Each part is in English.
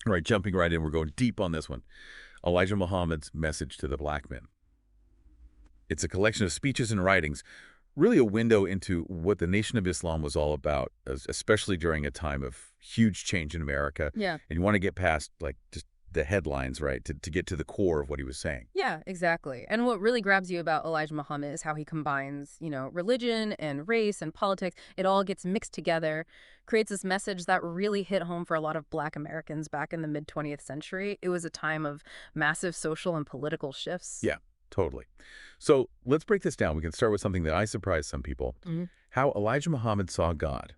All right, jumping right in, we're going deep on this one. Elijah Muhammad's message to the black men. It's a collection of speeches and writings, really a window into what the Nation of Islam was all about, especially during a time of huge change in America. Yeah. And you want to get past, like, just the headlines, right, to get to the core of what he was saying. Yeah, exactly. And what really grabs you about Elijah Muhammad is how he combines, religion and race and politics. It all gets mixed together, creates this message that really hit home for a lot of Black Americans back in the mid-20th century. It was a time of massive social and political shifts. Yeah, totally. So let's break this down. We can start with something that I surprised some people, Mhm. how Elijah Muhammad saw God.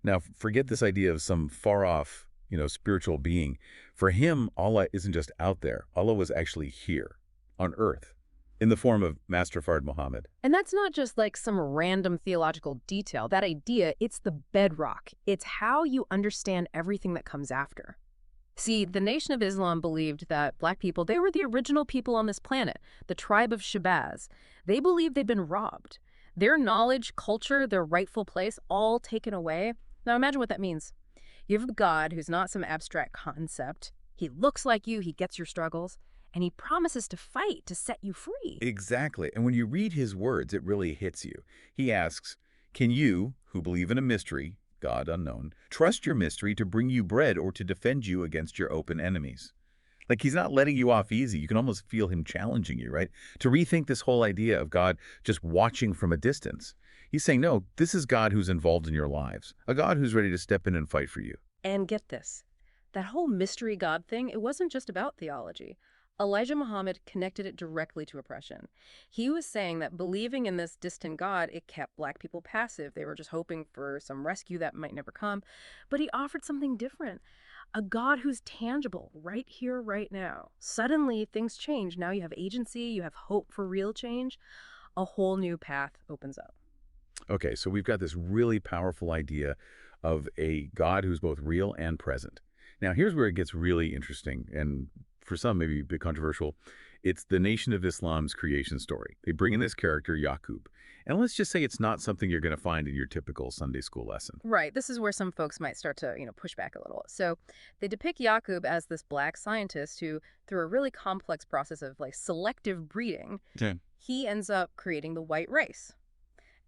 Now, forget this idea of some far-off, spiritual being. For him, Allah isn't just out there. Allah was actually here, on earth, in the form of Master Fard Muhammad. And that's not just like some random theological detail. That idea, it's the bedrock. It's how you understand everything that comes after. See, the Nation of Islam believed that Black people, they were the original people on this planet, the tribe of Shabazz. They believed they'd been robbed. Their knowledge, culture, their rightful place, all taken away. Now imagine what that means. You have a God who's not some abstract concept. He looks like you, he gets your struggles, and he promises to fight to set you free. Exactly. And when you read his words, it really hits you. He asks, can you, who believe in a mystery, God unknown, trust your mystery to bring you bread or to defend you against your open enemies? Like, he's not letting you off easy. You can almost feel him challenging you, right? To rethink this whole idea of God just watching from a distance. He's saying, no, this is God who's involved in your lives, a God who's ready to step in and fight for you. And get this, that whole mystery God thing, it wasn't just about theology. Elijah Muhammad connected it directly to oppression. He was saying that believing in this distant God, it kept Black people passive. They were just hoping for some rescue that might never come. But he offered something different, a God who's tangible, right here, right now. Suddenly, things change. Now you have agency, you have hope for real change. A whole new path opens up. Okay, so we've got this really powerful idea of a God who's both real and present. Now, here's where it gets really interesting, and for some, maybe a bit controversial. It's the Nation of Islam's creation story. They bring in this character, Yakub. And let's just say it's not something you're going to find in your typical Sunday school lesson. Right. This is where some folks might start to, push back a little. So they depict Yakub as this Black scientist who, through a really complex process of like selective breeding, Yeah. he ends up creating the white race.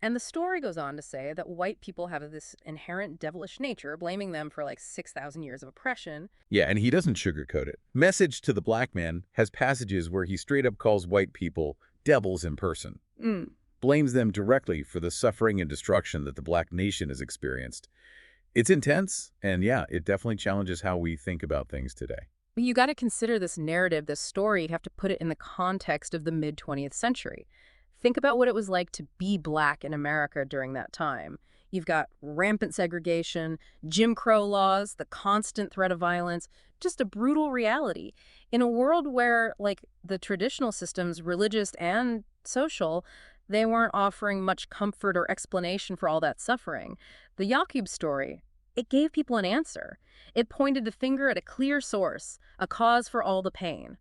And the story goes on to say that white people have this inherent devilish nature, blaming them for like 6,000 years of oppression. Yeah, and he doesn't sugarcoat it. Message to the Black Man has passages where he straight up calls white people devils in person. Blames them directly for the suffering and destruction that the Black nation has experienced. It's intense, and yeah, it definitely challenges how we think about things today. But you got to consider this narrative, this story, you have to put it in the context of the mid-20th century. Think about what it was like to be Black in America during that time. You've got rampant segregation, Jim Crow laws, the constant threat of violence, just a brutal reality. In a world where, like, the traditional systems, religious and social, they weren't offering much comfort or explanation for all that suffering. The Yakub story, it gave people an answer. It pointed the finger at a clear source, a cause for all the pain.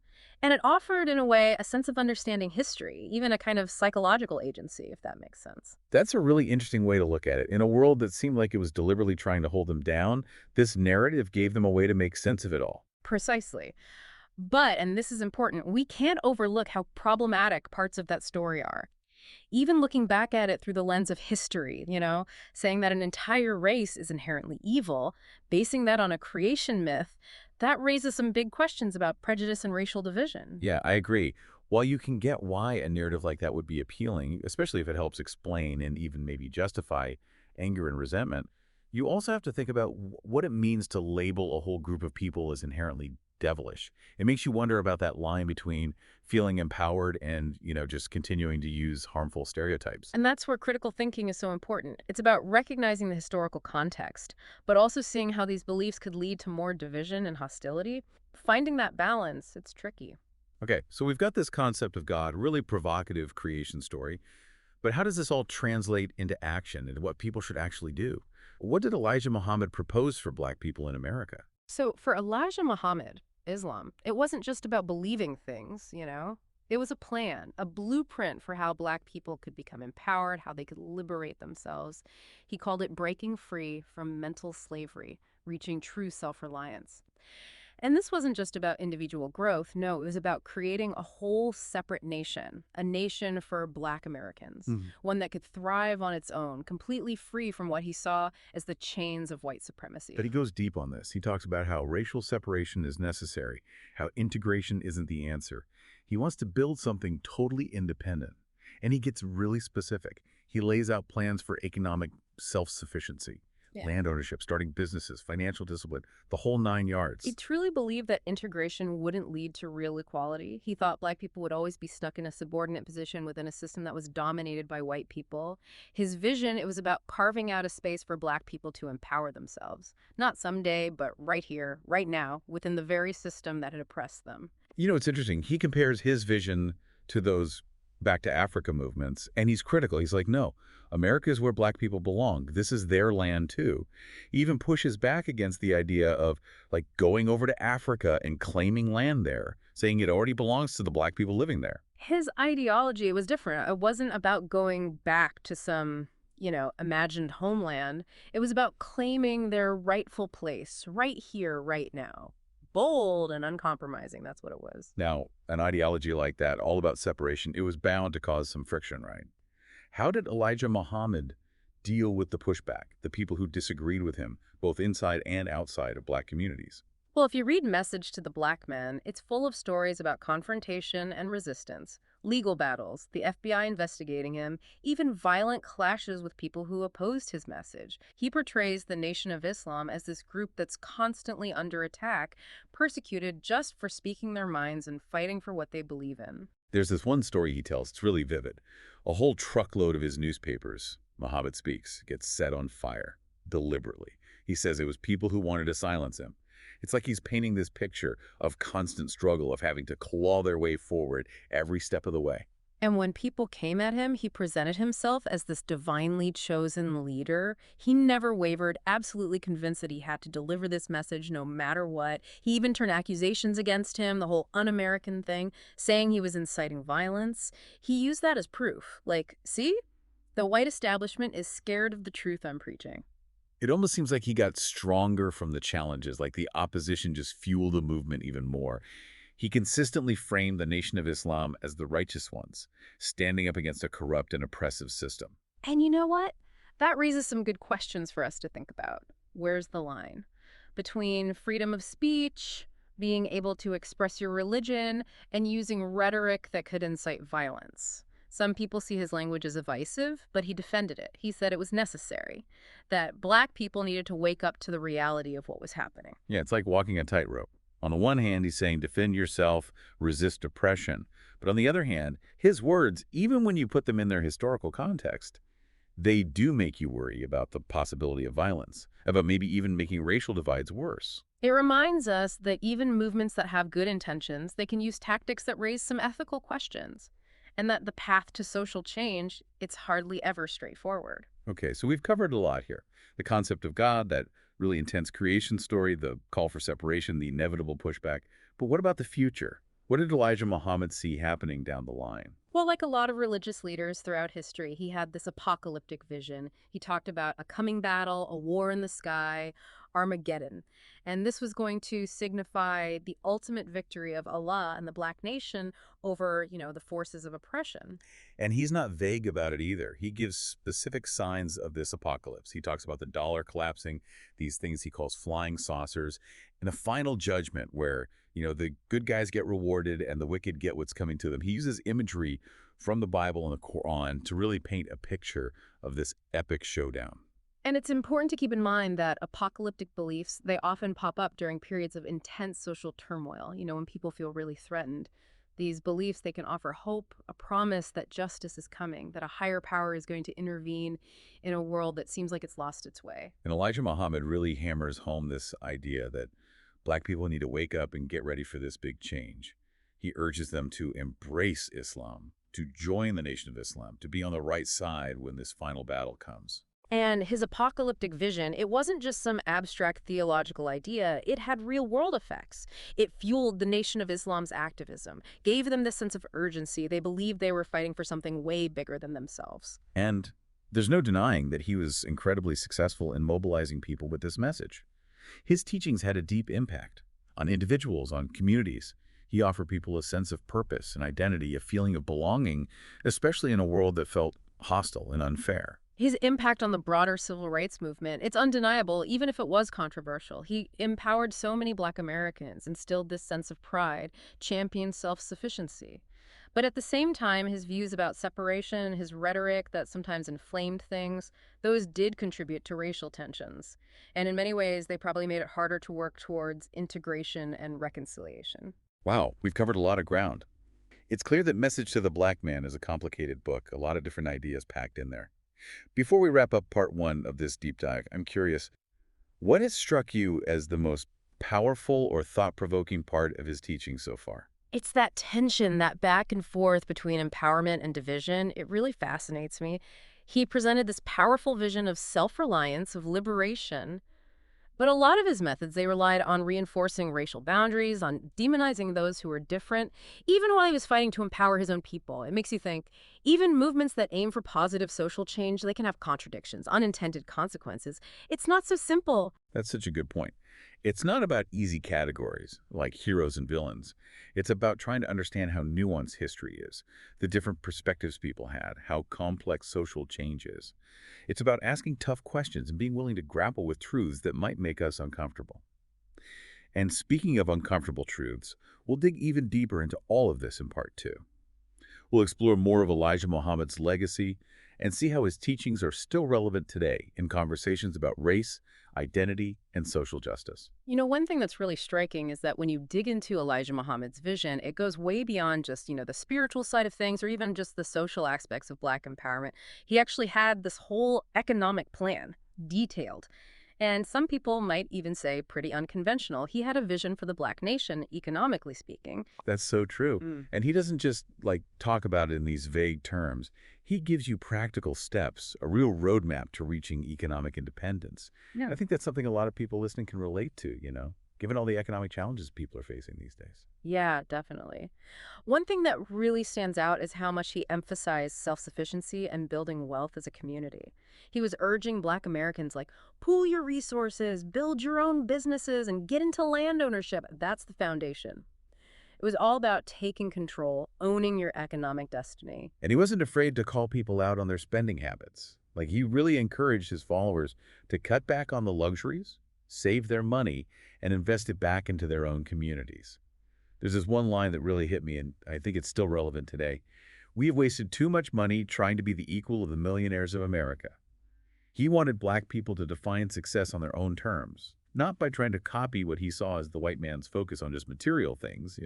And it offered, in a way, a sense of understanding history, even a kind of psychological agency, if that makes sense. That's a really interesting way to look at it. In a world that seemed like it was deliberately trying to hold them down, this narrative gave them a way to make sense of it all. Precisely. But, and this is important, we can't overlook how problematic parts of that story are. Even looking back at it through the lens of history, saying that an entire race is inherently evil, basing that on a creation myth, that raises some big questions about prejudice and racial division. Yeah, I agree. While you can get why a narrative like that would be appealing, especially if it helps explain and even maybe justify anger and resentment, you also have to think about what it means to label a whole group of people as inherently devilish. It makes you wonder about that line between feeling empowered and, just continuing to use harmful stereotypes. And that's where critical thinking is so important. It's about recognizing the historical context, but also seeing how these beliefs could lead to more division and hostility. Finding that balance, it's tricky. Okay, so we've got this concept of God, really provocative creation story, but how does this all translate into action and what people should actually do? What did Elijah Muhammad propose for Black people in America? So for Elijah Muhammad, Islam, it wasn't just about believing things, It was a plan, a blueprint for how Black people could become empowered, how they could liberate themselves. He called it breaking free from mental slavery, reaching true self-reliance. And this wasn't just about individual growth. No, it was about creating a whole separate nation, a nation for Black Americans, Mhm. one that could thrive on its own, completely free from what he saw as the chains of white But supremacy. he goes deep on this. He talks about how racial separation is necessary, how integration isn't the answer. He wants to build something totally independent. And he gets really specific. He lays out plans for economic self-sufficiency, Yeah. land ownership, starting businesses, financial discipline, the whole 9 yards. He truly believed that integration wouldn't lead to real equality. He thought Black people would always be stuck in a subordinate position within a system that was dominated by white people. His vision, it was about carving out a space for Black people to empower themselves. Not someday, but right here, right now, within the very system that had oppressed them. It's interesting. He compares his vision to those back to Africa movements, and he's critical. He's like, no, America is where black people belong. This is their land, too. He even pushes back against the idea of, like, going over to Africa and claiming land there, saying it already belongs to the black people living there. His ideology was different. It wasn't about going back to some, imagined homeland. It was about claiming their rightful place right here, right now. Bold and uncompromising, that's what it was. Now, an ideology like that, all about separation, it was bound to cause some friction, right? How did Elijah Muhammad deal with the pushback, the people who disagreed with him, both inside and outside of black communities? Well, if you read Message to the Black Man, it's full of stories about confrontation and resistance, legal battles, the FBI investigating him, even violent clashes with people who opposed his message. He portrays the Nation of Islam as this group that's constantly under attack, persecuted just for speaking their minds and fighting for what they believe in. There's this one story he tells, it's really vivid. A whole truckload of his newspapers, Muhammad Speaks, gets set on fire, deliberately. He says it was people who wanted to silence him. It's like he's painting this picture of constant struggle, of having to claw their way forward every step of the way. And when people came at him, he presented himself as this divinely chosen leader. He never wavered, absolutely convinced that he had to deliver this message no matter what. He even turned accusations against him, the whole un-American thing, saying he was inciting violence. He used that as proof. Like, see? The white establishment is scared of the truth I'm preaching. It almost seems like he got stronger from the challenges, like the opposition just fueled the movement even more. He consistently framed the Nation of Islam as the righteous ones, standing up against a corrupt and oppressive system. And you know what? That raises some good questions for us to think about. Where's the line between freedom of speech, being able to express your religion, and using rhetoric that could incite violence? Some people see his language as divisive, but he defended it. He said it was necessary, that Black people needed to wake up to the reality of what was happening. Yeah, it's like walking a tightrope. On the one hand, he's saying defend yourself, resist oppression. But on the other hand, his words, even when you put them in their historical context, they do make you worry about the possibility of violence, about maybe even making racial divides worse. It reminds us that even movements that have good intentions, they can use tactics that raise some ethical questions, and that the path to social change, it's hardly ever straightforward. Okay, so we've covered a lot here. The concept of God, that really intense creation story, the call for separation, the inevitable pushback. But what about the future? What did Elijah Muhammad see happening down the line? Well, like a lot of religious leaders throughout history, he had this apocalyptic vision. He talked about a coming battle, a war in the sky, Armageddon. And this was going to signify the ultimate victory of Allah and the Black nation over, the forces of oppression. And he's not vague about it either. He gives specific signs of this apocalypse. He talks about the dollar collapsing, these things he calls flying saucers, and a final judgment where, the good guys get rewarded and the wicked get what's coming to them. He uses imagery from the Bible and the Quran to really paint a picture of this epic showdown. And it's important to keep in mind that apocalyptic beliefs, they often pop up during periods of intense social turmoil, when people feel really threatened. These beliefs, they can offer hope, a promise that justice is coming, that a higher power is going to intervene in a world that seems like it's lost its way. And Elijah Muhammad really hammers home this idea that black people need to wake up and get ready for this big change. He urges them to embrace Islam, to join the Nation of Islam, to be on the right side when this final battle comes. And his apocalyptic vision, it wasn't just some abstract theological idea. It had real-world effects. It fueled the Nation of Islam's activism, gave them this sense of urgency. They believed they were fighting for something way bigger than themselves. And there's no denying that he was incredibly successful in mobilizing people with this message. His teachings had a deep impact. on individuals, on communities. He offered people a sense of purpose and identity, a feeling of belonging, especially in a world that felt hostile and unfair. His impact on the broader civil rights movement, it's undeniable, even if it was controversial. He empowered so many Black Americans, instilled this sense of pride, championed self-sufficiency. But at the same time, his views about separation, his rhetoric that sometimes inflamed things, those did contribute to racial tensions. And in many ways, they probably made it harder to work towards integration and reconciliation. Wow, we've covered a lot of ground. It's clear that Message to the Black Man is a complicated book, a lot of different ideas packed in there. Before we wrap up part one of this deep dive, I'm curious, what has struck you as the most powerful or thought-provoking part of his teaching so far? It's that tension, that back and forth between empowerment and division. It really fascinates me. He presented this powerful vision of self-reliance, of liberation. But a lot of his methods, they relied on reinforcing racial boundaries, on demonizing those who were different, even while he was fighting to empower his own people. It makes you think, even movements that aim for positive social change, they can have contradictions, unintended consequences. It's not so simple. That's such a good point. It's not about easy categories, like heroes and villains. It's about trying to understand how nuanced history is, the different perspectives people had, how complex social change is. It's about asking tough questions and being willing to grapple with truths that might make us uncomfortable. And speaking of uncomfortable truths, we'll dig even deeper into all of this in part two. We'll explore more of Elijah Muhammad's legacy and see how his teachings are still relevant today in conversations about race, identity, and social justice. You know, one thing that's really striking is that when you dig into Elijah Muhammad's vision, it goes way beyond just, the spiritual side of things or even just the social aspects of Black empowerment. He actually had this whole economic plan, detailed. And some people might even say pretty unconventional. He had a vision for the Black nation, economically speaking. That's so true. Mm. And he doesn't just talk about it in these vague terms. He gives you practical steps, a real roadmap to reaching economic independence. Yeah. I think that's something a lot of people listening can relate to, given all the economic challenges people are facing these days. Yeah, definitely. One thing that really stands out is how much he emphasized self-sufficiency and building wealth as a community. He was urging Black Americans pool your resources, build your own businesses, and get into land ownership. That's the foundation. It was all about taking control, owning your economic destiny. And he wasn't afraid to call people out on their spending habits. He really encouraged his followers to cut back on the luxuries, save their money, and invest it back into their own communities. There's this one line that really hit me, and I think it's still relevant today. We have wasted too much money trying to be the equal of the millionaires of America. He wanted Black people to define success on their own terms, not by trying to copy what he saw as the white man's focus on just material things.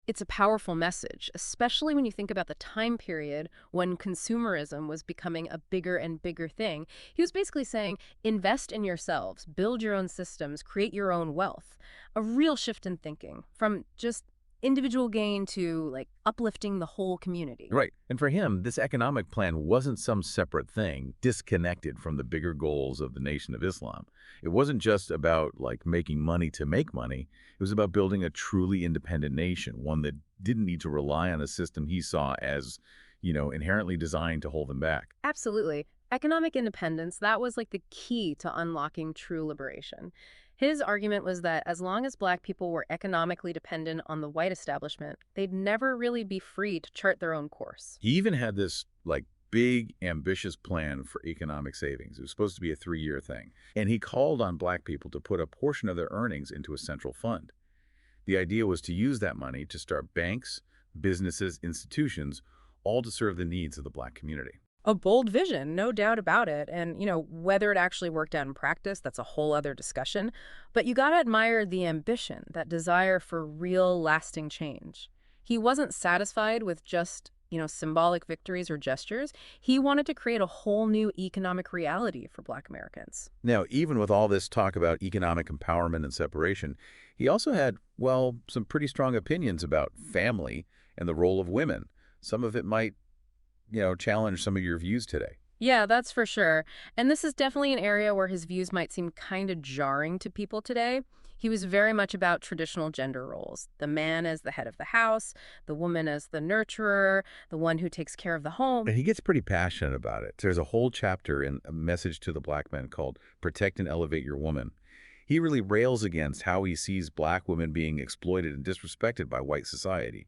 It's a powerful message, especially when you think about the time period when consumerism was becoming a bigger and bigger thing. He was basically saying, invest in yourselves, build your own systems, create your own wealth. A real shift in thinking from just individual gain to uplifting the whole community. Right. And for him, this economic plan wasn't some separate thing, disconnected from the bigger goals of the Nation of Islam. It wasn't just about making money to make money. It was about building a truly independent nation, one that didn't need to rely on a system he saw as, inherently designed to hold them back. Absolutely. Economic independence, that was the key to unlocking true liberation. His argument was that as long as Black people were economically dependent on the white establishment, they'd never really be free to chart their own course. He even had this big, ambitious plan for economic savings. It was supposed to be a 3-year thing. And he called on Black people to put a portion of their earnings into a central fund. The idea was to use that money to start banks, businesses, institutions, all to serve the needs of the Black community. A bold vision, no doubt about it. And, whether it actually worked out in practice, that's a whole other discussion. But you got to admire the ambition, that desire for real, lasting change. He wasn't satisfied with just, symbolic victories or gestures. He wanted to create a whole new economic reality for Black Americans. Now, even with all this talk about economic empowerment and separation, he also had, some pretty strong opinions about family and the role of women. Some of it might challenge some of your views today. Yeah, that's for sure. And this is definitely an area where his views might seem kind of jarring to people today. He was very much about traditional gender roles. The man as the head of the house, the woman as the nurturer, the one who takes care of the home. And he gets pretty passionate about it. There's a whole chapter in A Message to the Black Man called Protect and Elevate Your Woman. He really rails against how he sees black women being exploited and disrespected by white society.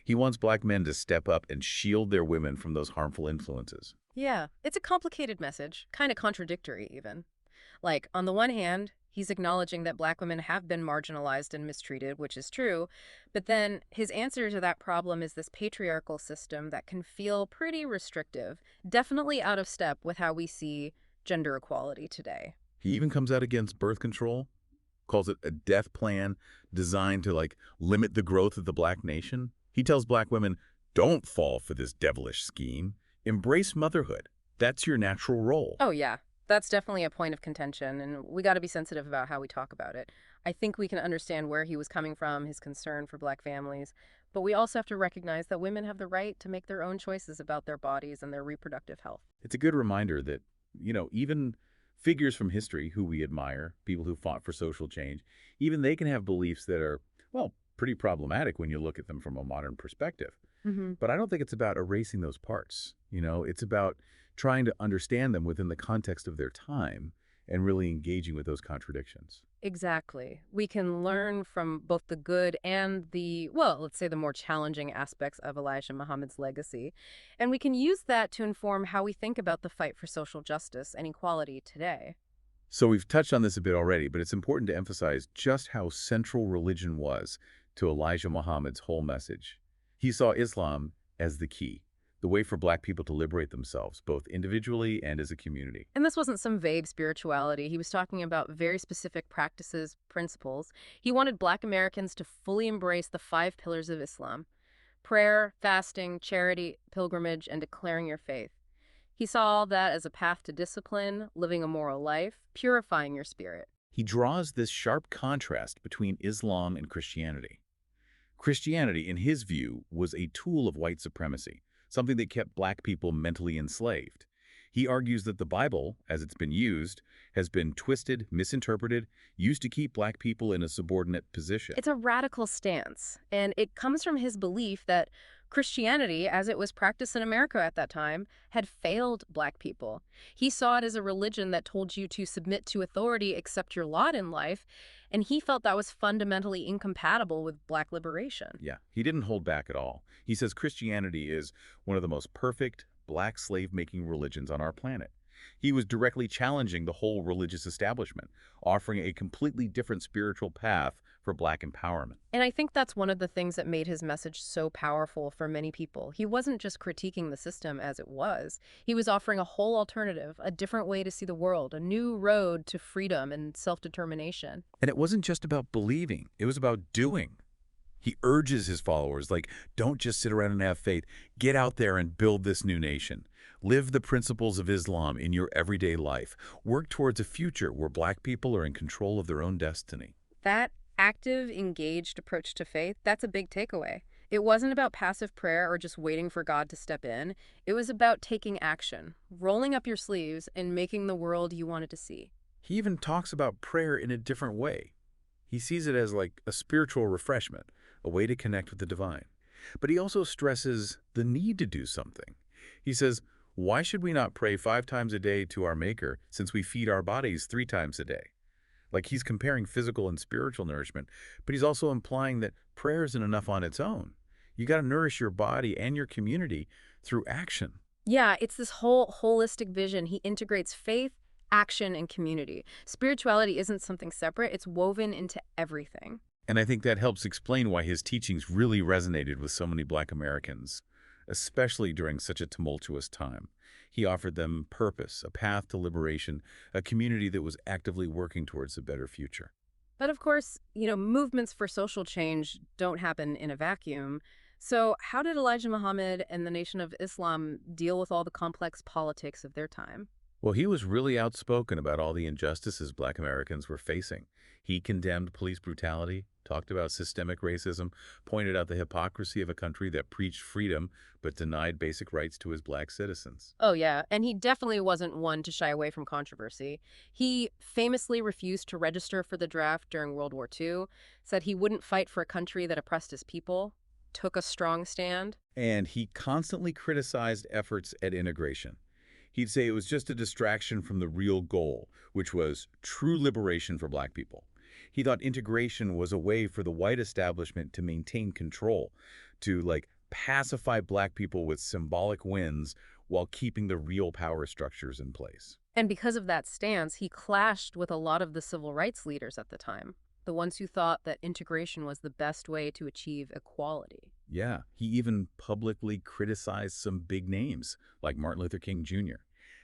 He wants black men to step up and shield their women from those harmful influences. Yeah, it's a complicated message, kind of contradictory even. Like, on the one hand, he's acknowledging that black women have been marginalized and mistreated, which is true, but then his answer to that problem is this patriarchal system that can feel pretty restrictive, definitely out of step with how we see gender equality today. He even comes out against birth control, calls it a death plan designed to limit the growth of the black nation. He tells black women, don't fall for this devilish scheme. Embrace motherhood. That's your natural role. Oh, yeah. That's definitely a point of contention, and we got to be sensitive about how we talk about it. I think we can understand where he was coming from, his concern for black families, but we also have to recognize that women have the right to make their own choices about their bodies and their reproductive health. It's a good reminder that, even figures from history who we admire, people who fought for social change, even they can have beliefs that are, well, pretty problematic when you look at them from a modern perspective. But I don't think it's about erasing those parts. It's about trying to understand them within the context of their time and really engaging with those contradictions. Exactly. We can learn from both the good and the, well, let's say the more challenging aspects of Elijah Muhammad's legacy. And we can use that to inform how we think about the fight for social justice and equality today. So we've touched on this a bit already, but it's important to emphasize just how central religion was to Elijah Muhammad's whole message. He saw Islam as the key, the way for black people to liberate themselves, both individually and as a community. And this wasn't some vague spirituality. He was talking about very specific practices, principles. He wanted black Americans to fully embrace the 5 pillars of Islam: prayer, fasting, charity, pilgrimage, and declaring your faith. He saw all that as a path to discipline, living a moral life, purifying your spirit. He draws this sharp contrast between Islam and Christianity. Christianity, in his view, was a tool of white supremacy, something that kept black people mentally enslaved. He argues that the Bible, as it's been used, has been twisted, misinterpreted, used to keep black people in a subordinate position. It's a radical stance, and it comes from his belief that Christianity, as it was practiced in America at that time, had failed black people. He saw it as a religion that told you to submit to authority, accept your lot in life, and he felt that was fundamentally incompatible with black liberation. Yeah, he didn't hold back at all. He says Christianity is one of the most perfect black slave-making religions on our planet. He was directly challenging the whole religious establishment, offering a completely different spiritual path for black empowerment. And I think that's one of the things that made his message so powerful for many people. He wasn't just critiquing the system as it was. He was offering a whole alternative, a different way to see the world, a new road to freedom and self-determination. And it wasn't just about believing, it was about doing. He urges his followers, don't just sit around and have faith. Get out there and build this new nation. Live the principles of Islam in your everyday life. Work towards a future where black people are in control of their own destiny. That active, engaged approach to faith, that's a big takeaway. It wasn't about passive prayer or just waiting for God to step in. It was about taking action, rolling up your sleeves, and making the world you wanted to see. He even talks about prayer in a different way. He sees it as a spiritual refreshment, a way to connect with the divine. But he also stresses the need to do something. He says, why should we not pray 5 times a day to our Maker since we feed our bodies 3 times a day? He's comparing physical and spiritual nourishment, but he's also implying that prayer isn't enough on its own. You got to nourish your body and your community through action. Yeah, it's this whole holistic vision. He integrates faith, action, and community. Spirituality isn't something separate. It's woven into everything. And I think that helps explain why his teachings really resonated with so many black Americans, especially during such a tumultuous time. He offered them purpose, a path to liberation, a community that was actively working towards a better future. But of course, movements for social change don't happen in a vacuum. So how did Elijah Muhammad and the Nation of Islam deal with all the complex politics of their time? Well, he was really outspoken about all the injustices black Americans were facing. He condemned police brutality, talked about systemic racism, pointed out the hypocrisy of a country that preached freedom but denied basic rights to his black citizens. Oh, yeah, and he definitely wasn't one to shy away from controversy. He famously refused to register for the draft during World War II, said he wouldn't fight for a country that oppressed his people, took a strong stand. And he constantly criticized efforts at integration. He'd say it was just a distraction from the real goal, which was true liberation for black people. He thought integration was a way for the white establishment to maintain control, to, like, pacify black people with symbolic wins while keeping the real power structures in place. And because of that stance, he clashed with a lot of the civil rights leaders at the time, the ones who thought that integration was the best way to achieve equality. Yeah, he even publicly criticized some big names, like Martin Luther King Jr.,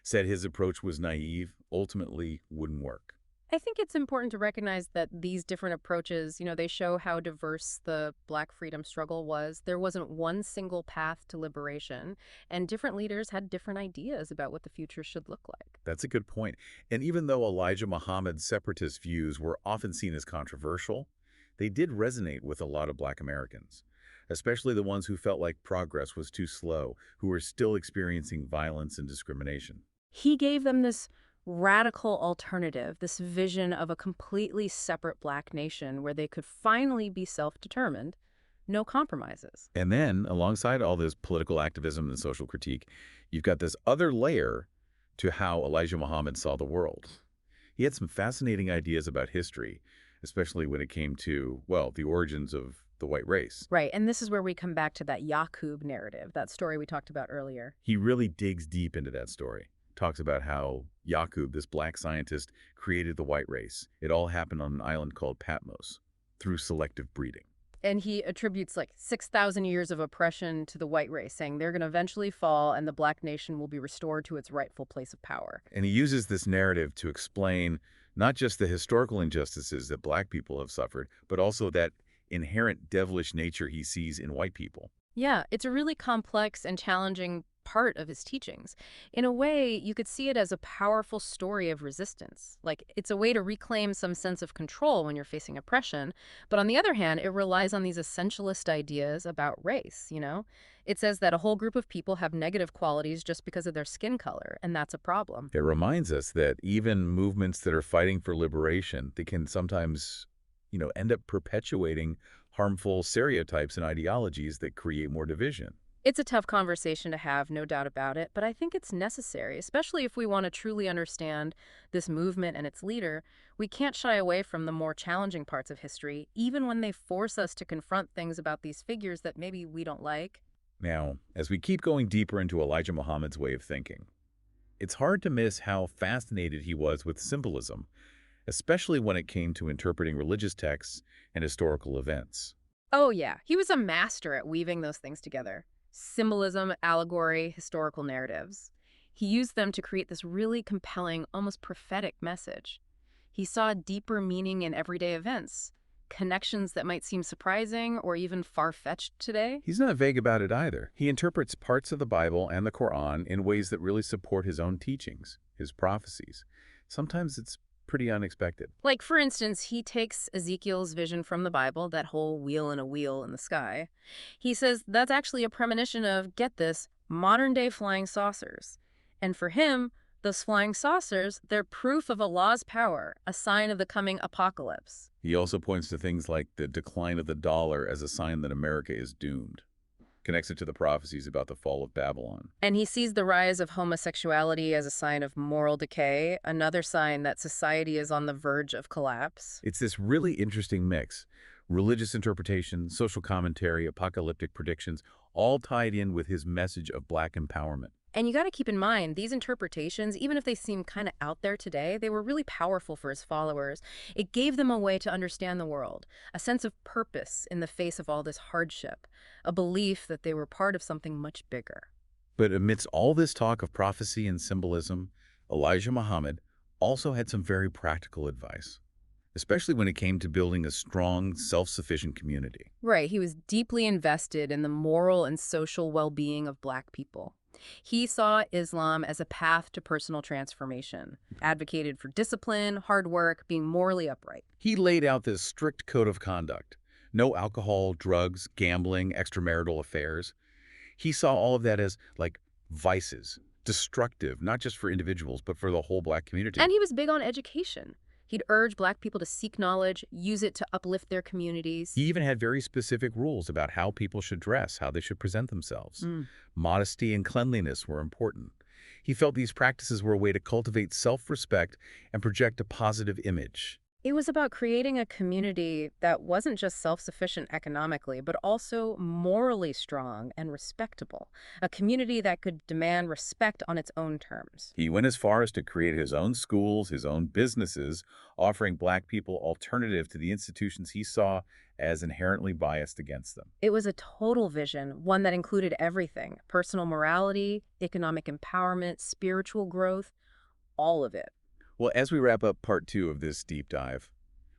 said his approach was naive, ultimately wouldn't work. I think it's important to recognize that these different approaches, they show how diverse the Black freedom struggle was. There wasn't one single path to liberation, and different leaders had different ideas about what the future should look like. That's a good point. And even though Elijah Muhammad's separatist views were often seen as controversial, they did resonate with a lot of black Americans, especially the ones who felt like progress was too slow, who were still experiencing violence and discrimination. He gave them this radical alternative, this vision of a completely separate Black nation where they could finally be self-determined, no compromises. And then, alongside all this political activism and social critique, you've got this other layer to how Elijah Muhammad saw the world. He had some fascinating ideas about history, especially when it came to, well, the origins of the white race. Right, and this is where we come back to that Yakub narrative, that story we talked about earlier. He really digs deep into that story. Talks about how Yakub, this black scientist, created the white race. It all happened on an island called Patmos through selective breeding. And he attributes like 6,000 years of oppression to the white race, saying they're going to eventually fall and the Black nation will be restored to its rightful place of power. And he uses this narrative to explain not just the historical injustices that black people have suffered, but also that inherent devilish nature he sees in white people. Yeah, it's a really complex and challenging part of his teachings. In a way, you could see it as a powerful story of resistance. Like, it's a way to reclaim some sense of control when you're facing oppression. But on the other hand, it relies on these essentialist ideas about race. It says that a whole group of people have negative qualities just because of their skin color, and that's a problem. It reminds us that even movements that are fighting for liberation, they can sometimes, end up perpetuating harmful stereotypes and ideologies that create more division. It's a tough conversation to have, no doubt about it, but I think it's necessary, especially if we want to truly understand this movement and its leader. We can't shy away from the more challenging parts of history, even when they force us to confront things about these figures that maybe we don't like. Now, as we keep going deeper into Elijah Muhammad's way of thinking, it's hard to miss how fascinated he was with symbolism, especially when it came to interpreting religious texts and historical events. Oh yeah, he was a master at weaving those things together. Symbolism, allegory, historical narratives. He used them to create this really compelling, almost prophetic message. He saw deeper meaning in everyday events, connections that might seem surprising or even far-fetched today. He's not vague about it either. He interprets parts of the Bible and the Quran in ways that really support his own teachings, his prophecies. Sometimes it's pretty unexpected. Like, for instance, he takes Ezekiel's vision from the Bible, that whole wheel and a wheel in the sky. He says that's actually a premonition of, get this, modern-day flying saucers. And for him, those flying saucers, they're proof of Allah's power, a sign of the coming apocalypse. He also points to things like the decline of the dollar as a sign that America is doomed. Connects it to the prophecies about the fall of Babylon. And he sees the rise of homosexuality as a sign of moral decay, another sign that society is on the verge of collapse. It's this really interesting mix. Religious interpretation, social commentary, apocalyptic predictions, all tied in with his message of black empowerment. And you got to keep in mind, these interpretations, even if they seem kind of out there today, they were really powerful for his followers. It gave them a way to understand the world, a sense of purpose in the face of all this hardship, a belief that they were part of something much bigger. But amidst all this talk of prophecy and symbolism, Elijah Muhammad also had some very practical advice, especially when it came to building a strong, self-sufficient community. Right, he was deeply invested in the moral and social well-being of Black people. He saw Islam as a path to personal transformation, advocated for discipline, hard work, being morally upright. He laid out this strict code of conduct. No alcohol, drugs, gambling, extramarital affairs. He saw all of that as, like, vices, destructive, not just for individuals, but for the whole Black community. And he was big on education. He'd urge Black people to seek knowledge, use it to uplift their communities. He even had very specific rules about how people should dress, how they should present themselves. Modesty and cleanliness were important. He felt these practices were a way to cultivate self-respect and project a positive image. It was about creating a community that wasn't just self-sufficient economically, but also morally strong and respectable. A community that could demand respect on its own terms. He went as far as to create his own schools, his own businesses, offering black people alternative to the institutions he saw as inherently biased against them. It was a total vision, one that included everything: personal morality, economic empowerment, spiritual growth, all of it. Well, as we wrap up part 2 of this deep dive,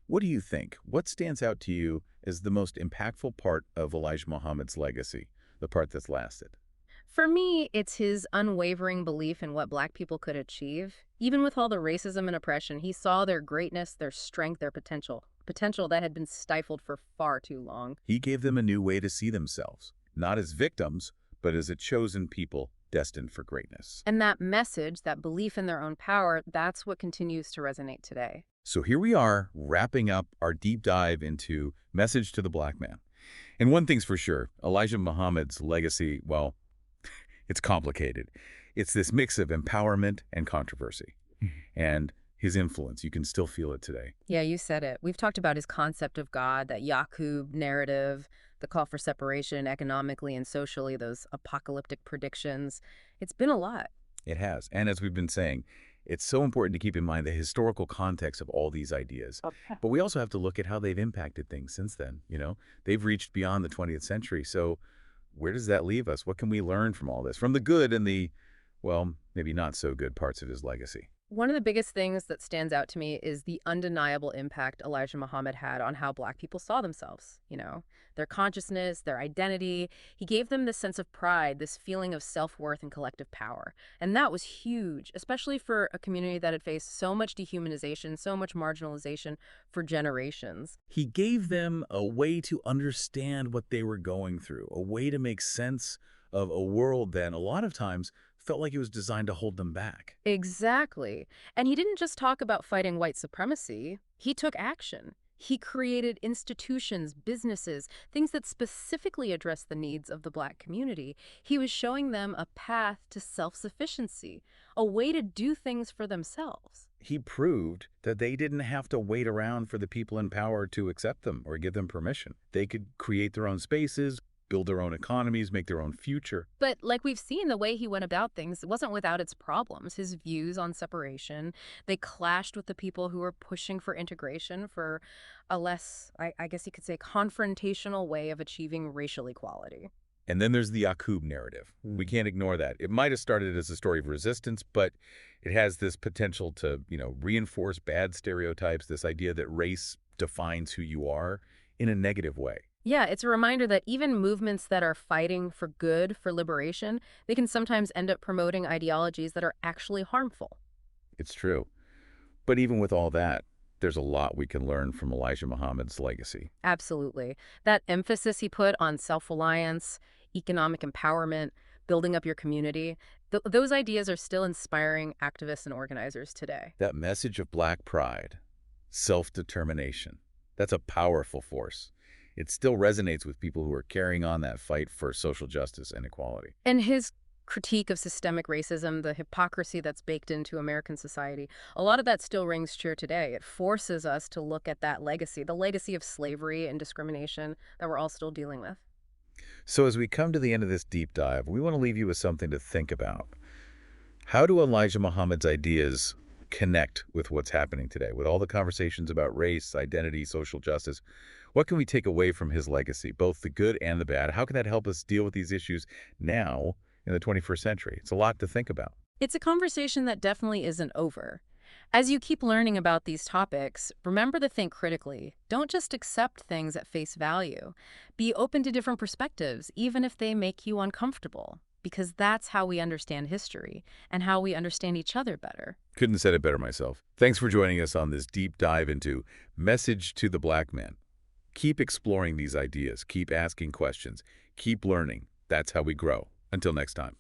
what do you think? What stands out to you as the most impactful part of Elijah Muhammad's legacy, the part that's lasted? For me, it's his unwavering belief in what Black people could achieve. Even with all the racism and oppression, he saw their greatness, their strength, their potential that had been stifled for far too long. He gave them a new way to see themselves, not as victims, but as a chosen people destined for greatness. And that message, that belief in their own power, that's what continues to resonate today. So here we are, wrapping up our deep dive into Message to the Black Man. And one thing's for sure, Elijah Muhammad's legacy, well, it's complicated. It's this mix of empowerment and controversy. And his influence, you can still feel it today. Yeah, you said it. We've talked about his concept of God, that Yakub narrative, the call for separation economically and socially, those apocalyptic predictions. It's been a lot. It has. And as we've been saying, it's so important to keep in mind the historical context of all these ideas. Okay. But we also have to look at how they've impacted things since then. They've reached beyond the 20th century. So where does that leave us? What can we learn from all this? From the good and the, well, maybe not so good parts of his legacy. One of the biggest things that stands out to me is the undeniable impact Elijah Muhammad had on how Black people saw themselves, their consciousness, their identity. He gave them this sense of pride, this feeling of self-worth and collective power. And that was huge, especially for a community that had faced so much dehumanization, so much marginalization for generations. He gave them a way to understand what they were going through, a way to make sense of a world that a lot of times felt like it was designed to hold them back. Exactly. And he didn't just talk about fighting white supremacy. He took action. He created institutions, businesses, things that specifically addressed the needs of the Black community. He was showing them a path to self-sufficiency, a way to do things for themselves. He proved that they didn't have to wait around for the people in power to accept them or give them permission. They could create their own spaces, build their own economies, make their own future. But like we've seen, the way he went about things wasn't without its problems. His views on separation, they clashed with the people who were pushing for integration, for a less, I guess you could say, confrontational way of achieving racial equality. And then there's the Yakub narrative. We can't ignore that. It might have started as a story of resistance, but it has this potential to, reinforce bad stereotypes, this idea that race defines who you are in a negative way. Yeah, it's a reminder that even movements that are fighting for good, for liberation, they can sometimes end up promoting ideologies that are actually harmful. It's true. But even with all that, there's a lot we can learn from Elijah Muhammad's legacy. Absolutely. That emphasis he put on self-reliance, economic empowerment, building up your community, those ideas are still inspiring activists and organizers today. That message of Black pride, self-determination, that's a powerful force. It still resonates with people who are carrying on that fight for social justice and equality. And his critique of systemic racism, the hypocrisy that's baked into American society, a lot of that still rings true today. It forces us to look at that legacy, the legacy of slavery and discrimination that we're all still dealing with. So as we come to the end of this deep dive, we want to leave you with something to think about. How do Elijah Muhammad's ideas connect with what's happening today? With all the conversations about race, identity, social justice, what can we take away from his legacy, both the good and the bad? How can that help us deal with these issues now in the 21st century? It's a lot to think about. It's a conversation that definitely isn't over. As you keep learning about these topics, remember to think critically. Don't just accept things at face value. Be open to different perspectives, even if they make you uncomfortable, because that's how we understand history and how we understand each other better. Couldn't have said it better myself. Thanks for joining us on this deep dive into Message to the Black Man. Keep exploring these ideas, keep asking questions, keep learning. That's how we grow. Until next time.